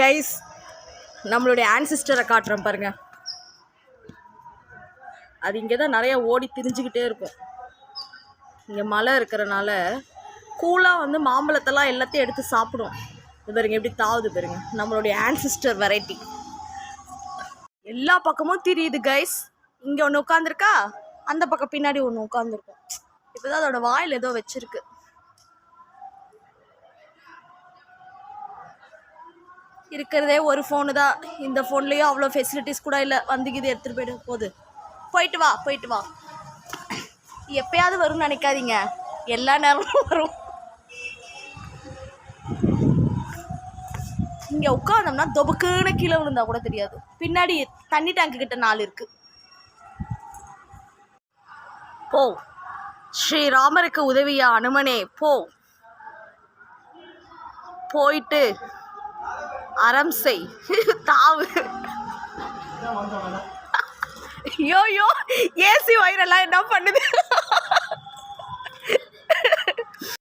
Guys நம்மளுடைய ஆன்சிஸ்டரை காட்டுறோம் பாருங்க. அது இங்கே தான் நிறைய ஓடி திரிஞ்சுக்கிட்டே இருக்கும். இங்கே மழை இருக்கிறனால கூலாக வந்து மாம்பழத்தெல்லாம் எல்லாத்தையும் எடுத்து சாப்பிடும். இது பாருங்க எப்படி தாவுது பாருங்க. நம்மளுடைய ஆன்சிஸ்டர் வெரைட்டி எல்லா பக்கமும் தெரியுது கைஸ். இங்கே ஒன்று உட்காந்துருக்கா, அந்த பக்கம் பின்னாடி ஒன்று உட்காந்துருக்கும். இப்போதான் அதோட வாயில் ஏதோ வச்சிருக்கு. இருக்கிறதே ஒரு ஃபோனு தான். இந்த ஃபோன்லேயும் அவ்வளோ ஃபெசிலிட்டிஸ் கூட இல்லை. வந்துக்குது எடுத்துகிட்டு போயிட்டு போயிட்டு வா. எப்பயாவது வரும்னு நினைக்காதீங்க, எல்லா நேரமும் வரும். இங்கே உட்காந்தோம்னா தொபுக்குன்னு கீழே விழுந்தா கூட தெரியாது. பின்னாடி தண்ணி டேங்கு கிட்ட 4 இருக்கு. போ ஸ்ரீராமருக்கு உதவியா அனுமனே போ, போயிட்டு அறம் செய், தாவு. ஐயோ ஏசி வயிறெல்லாம் என்ன பண்ணுது?